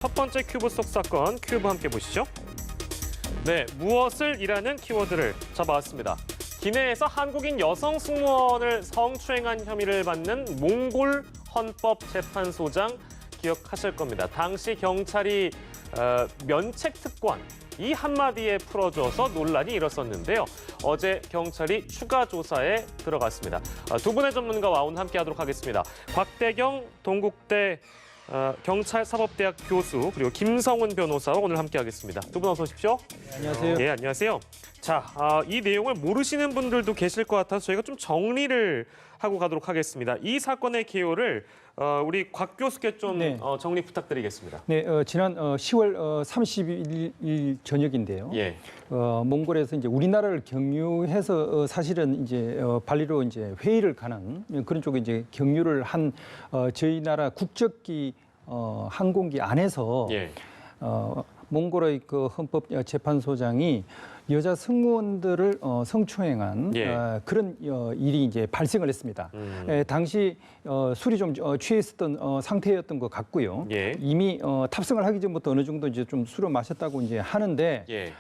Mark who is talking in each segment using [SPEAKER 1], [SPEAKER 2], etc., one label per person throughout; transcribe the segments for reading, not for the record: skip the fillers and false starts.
[SPEAKER 1] 첫 번째 큐브 속 사건, 큐브 함께 보시죠. 네, 무엇을 이라는 키워드를 잡아왔습니다. 기내에서 한국인 여성 승무원을 성추행한 혐의를 받는 몽골 헌법재판소장 기억하실 겁니다. 당시 경찰이 면책특권 이 한마디에 풀어줘서 논란이 일었었는데요. 어제 경찰이 추가 조사에 들어갔습니다. 두 분의 전문가와 오늘 함께하도록 하겠습니다. 곽대경 동국대 경찰사법대학 교수 그리고 김성훈 변호사와 오늘 함께하겠습니다. 두 분 어서 오십시오.
[SPEAKER 2] 안녕하세요.
[SPEAKER 1] 네, 안녕하세요. 자, 이 내용을 모르시는 분들도 계실 것 같아서 저희가 좀 정리를 하고 가도록 하겠습니다. 이 사건의 개요를 우리 곽 교수께 좀
[SPEAKER 2] 네.
[SPEAKER 1] 정리 부탁드리겠습니다.
[SPEAKER 2] 네, 지난 10월 30일 저녁인데요.
[SPEAKER 1] 예.
[SPEAKER 2] 몽골에서 이제 우리나라를 경유해서 사실은 이제 발리로 이제 회의를 가는 그런 쪽에 이제 경유를 한 저희 나라 국적기 항공기 안에서
[SPEAKER 1] 예.
[SPEAKER 2] 몽골의 그 헌법재판소장이 여자 승무원들을 성추행한
[SPEAKER 1] 예.
[SPEAKER 2] 그런 일이 이제 발생을 했습니다. 당시 술이 좀 취했었던 상태였던 것 같고요.
[SPEAKER 1] 예.
[SPEAKER 2] 이미 탑승을 하기 전부터 어느 정도 이제 좀 술을 마셨다고 이제 하는데.
[SPEAKER 1] 예.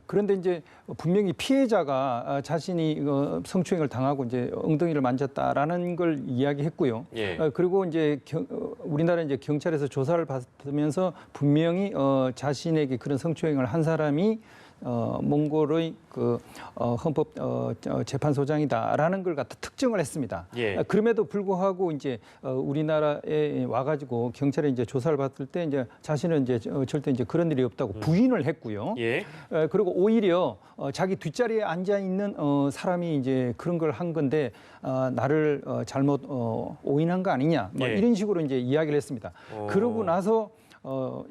[SPEAKER 2] 그런데 이제 분명히 피해자가 자신이 성추행을 당하고 이제 엉덩이를 만졌다라는 걸 이야기했고요.
[SPEAKER 1] 예.
[SPEAKER 2] 그리고 이제 우리나라 이제 경찰에서 조사를 받으면서 분명히 자신에게 그런 성추행을 한 사람이 몽골의 그 헌법 재판소장이다라는 걸 갖다 특정을 했습니다.
[SPEAKER 1] 예.
[SPEAKER 2] 그럼에도 불구하고 이제 우리나라에 와가지고 경찰에 이제 조사를 받을 때 이제 자신은 이제 절대 이제 그런 일이 없다고 부인을 했고요.
[SPEAKER 1] 예.
[SPEAKER 2] 그리고 오히려 자기 뒷자리에 앉아 있는 사람이 이제 그런 걸 한 건데 나를 잘못 오인한 거 아니냐 뭐
[SPEAKER 1] 예.
[SPEAKER 2] 이런 식으로 이제 이야기를 했습니다. 그러고 나서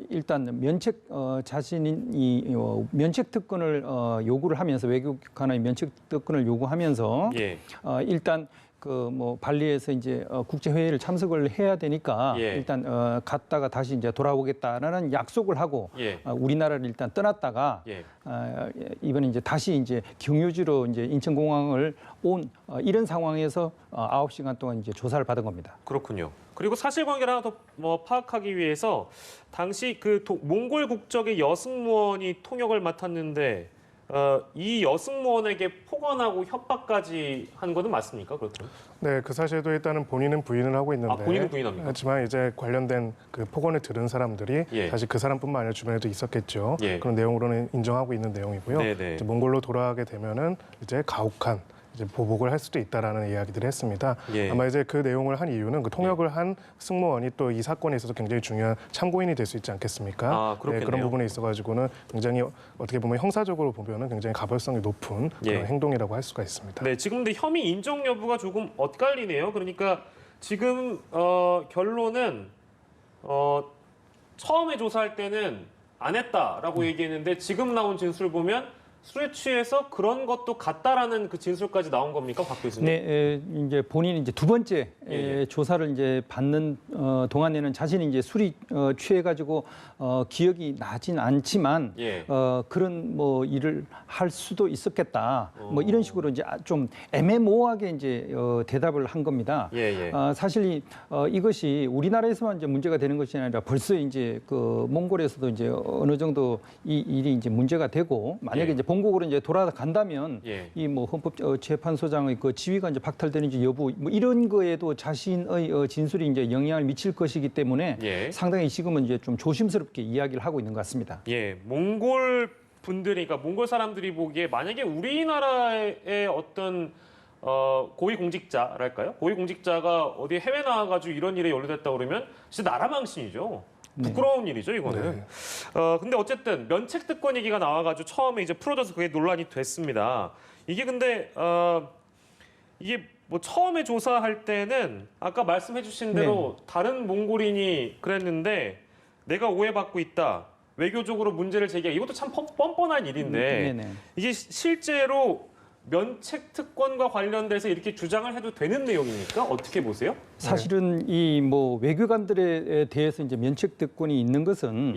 [SPEAKER 2] 일단 면책 자신이 면책 특권을 요구를 하면서 외교관의 면책 특권을 요구하면서
[SPEAKER 1] 예.
[SPEAKER 2] 일단 그 뭐 발리에서 이제 국제 회의를 참석을 해야 되니까
[SPEAKER 1] 예.
[SPEAKER 2] 일단 갔다가 다시 이제 돌아오겠다라는 약속을 하고
[SPEAKER 1] 예.
[SPEAKER 2] 우리나라를 일단 떠났다가
[SPEAKER 1] 예.
[SPEAKER 2] 이번에 이제 다시 이제 경유지로 이제 인천공항을 온 이런 상황에서 9시간 동안 이제 조사를 받은 겁니다.
[SPEAKER 1] 그렇군요. 그리고 사실관계를 하나 더 파악하기 위해서 당시 그 몽골 국적의 여승무원이 통역을 맡았는데 이 여승무원에게 폭언하고 협박까지 한 거는 맞습니까? 그렇죠?
[SPEAKER 3] 네, 그 사실도 일단은 본인은 부인을 하고 있는데
[SPEAKER 1] 본인은 부인합니까?
[SPEAKER 3] 하지만 이제 관련된 그 폭언을 들은 사람들이
[SPEAKER 1] 예.
[SPEAKER 3] 사실 그 사람뿐만 아니라 주변에도 있었겠죠.
[SPEAKER 1] 예.
[SPEAKER 3] 그런 내용으로는 인정하고 있는 내용이고요.
[SPEAKER 1] 네네.
[SPEAKER 3] 이제 몽골로 돌아가게 되면은 이제 가혹한 이제 보복을 할 수도 있다라는 이야기들을 했습니다.
[SPEAKER 1] 예.
[SPEAKER 3] 아마 이제 그 내용을 한 이유는 그 통역을 한 승무원이 또 이 사건에 있어서 굉장히 중요한 참고인이 될 수 있지 않겠습니까?
[SPEAKER 1] 그렇겠네요.
[SPEAKER 3] 그런 부분에 있어가지고는 굉장히 어떻게 보면 형사적으로 보면은 굉장히 가벌성이 높은 그런
[SPEAKER 1] 예.
[SPEAKER 3] 행동이라고 할 수가 있습니다.
[SPEAKER 1] 네, 지금 근데 혐의 인정 여부가 조금 엇갈리네요. 그러니까 지금 결론은 처음에 조사할 때는 안 했다라고 얘기했는데 지금 나온 진술 보면 술에 취해서 그런 것도 같다라는 그 진술까지 나온 겁니까, 박 교수님?
[SPEAKER 2] 네, 이제 본인이 이제 두 번째
[SPEAKER 1] 예.
[SPEAKER 2] 조사를 이제 받는 동안에는 자신이 이제 술이 취해가지고 기억이 나진 않지만
[SPEAKER 1] 예.
[SPEAKER 2] 그런 뭐 일을 할 수도 있었겠다. 뭐 이런 식으로 이제 좀 애매모호하게 이제 대답을 한 겁니다.
[SPEAKER 1] 예, 예.
[SPEAKER 2] 사실 이것이 우리나라에서만 이제 문제가 되는 것이 아니라 벌써 이제 그 몽골에서도 이제 어느 정도 이 일이 이제 문제가 되고 만약에
[SPEAKER 1] 예.
[SPEAKER 2] 이제 본국으로 이제 돌아간다면
[SPEAKER 1] 예.
[SPEAKER 2] 이 뭐 헌법재판소장의 그 지위가 이제 박탈되는지 여부 뭐 이런 거에도 자신의 진술이 이제 영향을 미칠 것이기 때문에
[SPEAKER 1] 예.
[SPEAKER 2] 상당히 지금은 이제 좀 조심스럽게 이야기를 하고 있는 것 같습니다.
[SPEAKER 1] 예, 몽골 분들이, 그러니까 몽골 사람들이 보기에 만약에 우리나라의 어떤 고위공직자랄까요? 고위공직자가 어디 해외 나와가지고 이런 일에 연루됐다 그러면 진짜 나라 망신이죠. 부끄러운 일이죠, 이거는.
[SPEAKER 3] 네.
[SPEAKER 1] 근데 어쨌든 면책특권 얘기가 나와가지고 처음에 이제 풀어져서 그게 논란이 됐습니다. 이게 근데 이게 뭐 처음에 조사할 때는 아까 말씀해주신 대로 다른 몽골인이 그랬는데 내가 오해받고 있다. 외교적으로 문제를 제기하기 이것도 참 뻔뻔한 일인데
[SPEAKER 2] 네네.
[SPEAKER 1] 이게 실제로 면책 특권과 관련돼서 이렇게 주장을 해도 되는 내용입니까? 어떻게 보세요?
[SPEAKER 2] 사실은 이 뭐 외교관들에 대해서 이제 면책 특권이 있는 것은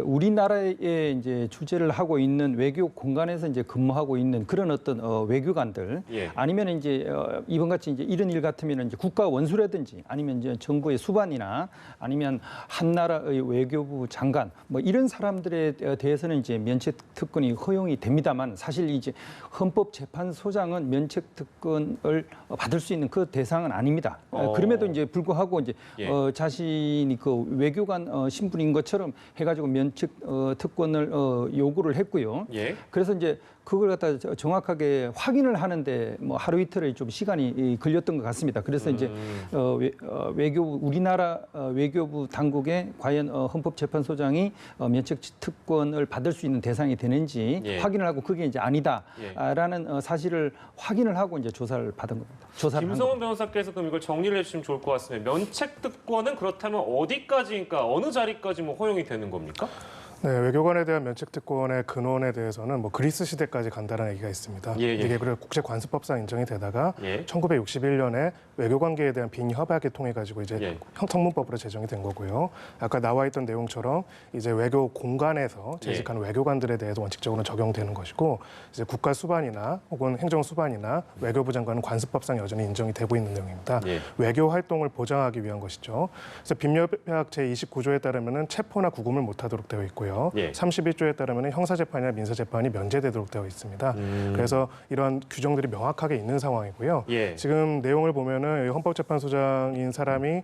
[SPEAKER 2] 우리나라에 이제 주재를 하고 있는 외교 공간에서 이제 근무하고 있는 그런 어떤 외교관들 아니면 이제 이번 같이 이제 이런 일 같으면 이제 국가 원수라든지 아니면 이제 정부의 수반이나 아니면 한 나라의 외교부 장관 뭐 이런 사람들에 대해서는 이제 면책 특권이 허용이 됩니다만 사실 이제 헌법재판소장은 면책 특권을 받을 수 있는 그 대상은 아닙니다. 그럼에도 이제 불구하고 이제 자신이 그 외교관 신분인 것처럼 해가지고 면책 특권을 요구를 했고요. 그래서 이제 그걸 갖다 정확하게 확인을 하는데 뭐 하루 이틀의 좀 시간이 걸렸던 것 같습니다. 그래서 이제 외교부 우리나라 외교부 당국에 과연 헌법재판소장이 면책 특권을 받을 수 있는 대상이 되는지 확인을 하고 그게 이제 아니다라는 사실을 확인을 하고 이제 조사를 받은 겁니다. 조사를
[SPEAKER 1] 김성훈 변호사께서 그럼 이걸 정리를 해주시면 좋을 것 같습니다. 면책 특권은 그렇다면 어디까지니까 어느 자리까지 뭐 허용이 되는 겁니까?
[SPEAKER 3] 네, 외교관에 대한 면책 특권의 근원에 대해서는 뭐 그리스 시대까지 간다는 얘기가 있습니다. 이게 그래 국제 관습법상 인정이 되다가 1961년에 외교관계에 대한 빙의 협약을 통해 가지고 이제 성문법으로 제정이 된 거고요. 아까 나와 있던 내용처럼 이제 외교 공간에서 재직하는 외교관들에 대해서 원칙적으로 적용되는 것이고 이제 국가 수반이나 혹은 행정 수반이나 외교부 장관은 관습법상 여전히 인정이 되고 있는 내용입니다. 외교 활동을 보장하기 위한 것이죠. 그래서 빈협약 제29조에 따르면은 체포나 구금을 못하도록 되어 있고요. 31조에 따르면 형사재판이나 민사재판이 면제되도록 되어 있습니다. 그래서 이런 규정들이 명확하게 있는 상황이고요. 지금 내용을 보면은 헌법재판소장인 사람이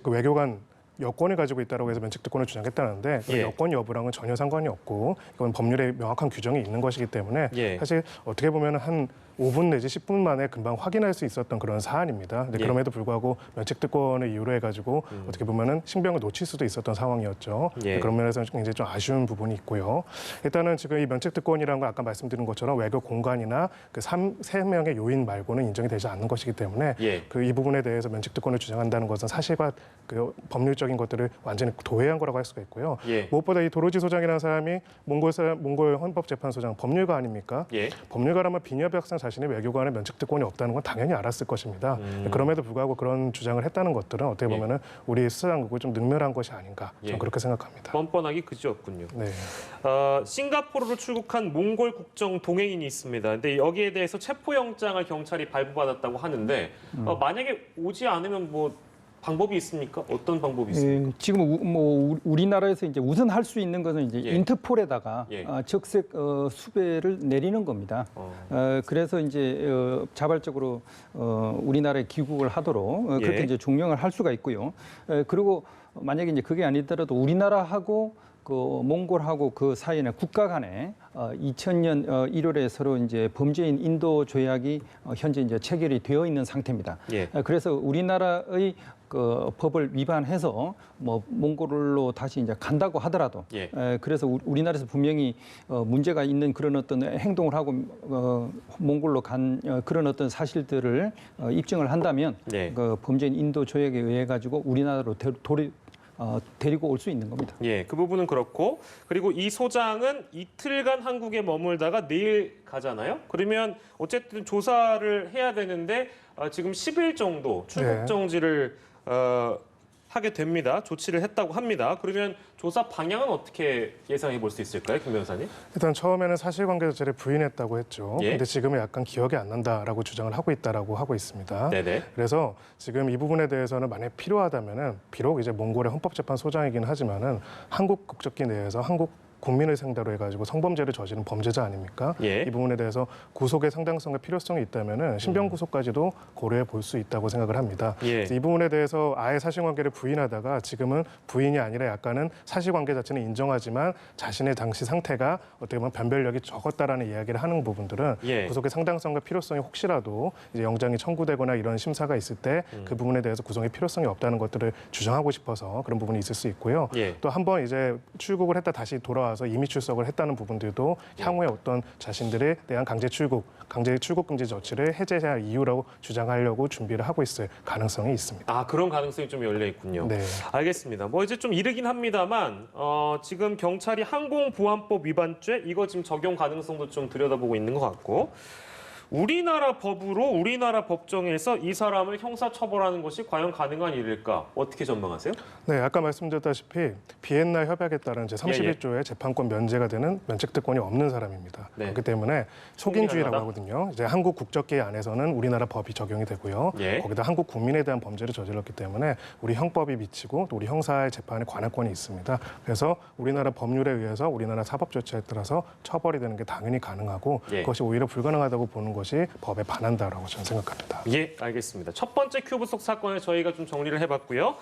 [SPEAKER 3] 외교관 여권을 가지고 있다고 해서 면책특권을 주장했다는데 그 여권 여부랑은 전혀 상관이 없고 이건 법률에 명확한 규정이 있는 것이기 때문에 사실 어떻게 보면 한 5분 내지 10분 만에 금방 확인할 수 있었던 그런 사안입니다. 근데 그럼에도 불구하고 면책특권을 이유로 해가지고 어떻게 보면은 신병을 놓칠 수도 있었던 상황이었죠. 그런 면에서 굉장히 좀 아쉬운 부분이 있고요. 일단은 지금 이 면책특권이라는 건 아까 말씀드린 것처럼 외교 공간이나 그 3명의 요인 말고는 인정이 되지 않는 것이기 때문에 그 이 부분에 대해서 면책특권을 주장한다는 것은 사실과 그 법률적인 것들을 완전히 도외한 거라고 할 수가 있고요. 무엇보다 이 도로지 소장이라는 사람이 몽골 헌법재판소장 법률가 아닙니까? 법률가라면 빈협약상 자신의 외교관의 면책특권이 없다는 건 당연히 알았을 것입니다. 그럼에도 불구하고 그런 주장을 했다는 것들은 어떻게 보면은 우리 수사당국을 좀 능멸한 것이 아닌가 저는 그렇게 생각합니다.
[SPEAKER 1] 뻔뻔하기 그지없군요. 싱가포르로 출국한 몽골 국정 동행인이 있습니다. 근데 여기에 대해서 체포영장을 경찰이 발부받았다고 하는데 만약에 오지 않으면 뭐 방법이 있습니까? 어떤 방법이 있습니까?
[SPEAKER 2] 지금 뭐 우리나라에서 이제 우선 할 수 있는 것은 이제 인터폴에다가 적색 수배를 내리는 겁니다. 그래서 이제 자발적으로 우리나라에 귀국을 하도록 그렇게 이제 종용을 할 수가 있고요. 그리고 만약에 이제 그게 아니더라도 우리나라하고 그 몽골하고 그 사이에는 국가 간에 2000년 1월에 서로 이제 범죄인 인도 조약이 현재 이제 체결이 되어 있는 상태입니다. 그래서 우리나라의 그 법을 위반해서 뭐 몽골로 다시 이제 간다고 하더라도 그래서 우리나라에서 분명히 문제가 있는 그런 어떤 행동을 하고 몽골로 간 그런 어떤 사실들을 입증을 한다면 그 범죄인 인도 조약에 의해 가지고 우리나라로 데리고 올 수 있는 겁니다.
[SPEAKER 1] 그 부분은 그렇고 그리고 이 소장은 이틀간 한국에 머물다가 내일 가잖아요. 그러면 어쨌든 조사를 해야 되는데 지금 10일 정도 출국 정지를 하게 됩니다. 조치를 했다고 합니다. 그러면 조사 방향은 어떻게 예상해 볼 수 있을까요, 김 변호사님?
[SPEAKER 3] 일단 처음에는 사실관계 자체를 부인했다고 했죠. 근데 지금은 약간 기억이 안 난다라고 주장을 하고 있다라고 하고 있습니다. 그래서 지금 이 부분에 대해서는 만약 필요하다면은 비록 이제 몽골의 헌법재판소장이긴 하지만은 한국 국적기 내에서 한국 국민을 상대로 해가지고 성범죄를 저지른 범죄자 아닙니까? 이 부분에 대해서 구속의 상당성과 필요성이 있다면은 신병 구속까지도 고려해 볼 수 있다고 생각을 합니다. 이 부분에 대해서 아예 사실관계를 부인하다가 지금은 부인이 아니라 약간은 사실관계 자체는 인정하지만 자신의 당시 상태가 어떻게 보면 변별력이 적었다라는 이야기를 하는 부분들은 구속의 상당성과 필요성이 혹시라도 이제 영장이 청구되거나 이런 심사가 있을 때 그 부분에 대해서 구속의 필요성이 없다는 것들을 주장하고 싶어서 그런 부분이 있을 수 있고요. 또 한 번 이제 출국을 했다 다시 돌아와 와서 이미 출석을 했다는 부분들도 향후에 어떤 자신들에 대한 강제 출국 금지 조치를 해제할 이유라고 주장하려고 준비를 하고 있을 가능성이 있습니다.
[SPEAKER 1] 아, 그런 가능성이 좀 열려 있군요.
[SPEAKER 3] 네.
[SPEAKER 1] 알겠습니다. 뭐 이제 좀 이르긴 합니다만 지금 경찰이 항공보안법 위반죄 이거 지금 적용 가능성도 좀 들여다보고 있는 것 같고 우리나라 법으로 우리나라 법정에서 이 사람을 형사처벌하는 것이 과연 가능한 일일까? 어떻게 전망하세요?
[SPEAKER 3] 네, 아까 말씀드렸다시피 비엔나 협약에 따른 제31조의 재판권 면제가 되는 면책특권이 없는 사람입니다.
[SPEAKER 1] 네.
[SPEAKER 3] 그렇기 때문에 속인주의라고
[SPEAKER 1] 가능하다?
[SPEAKER 3] 하거든요. 이제 한국 국적계 안에서는 우리나라 법이 적용이 되고요.
[SPEAKER 1] 예.
[SPEAKER 3] 거기다 한국 국민에 대한 범죄를 저질렀기 때문에 우리 형법이 미치고 또 우리 형사의 재판에 관할권이 있습니다. 그래서 우리나라 법률에 의해서 우리나라 사법 조치에 따라서 처벌이 되는 게 당연히 가능하고
[SPEAKER 1] 예.
[SPEAKER 3] 그것이 오히려 불가능하다고 보는 것이 법에 반한다라고 저는 생각합니다.
[SPEAKER 1] 예, 알겠습니다. 첫 번째 큐브 속 사건을 저희가 좀 정리를 해봤고요.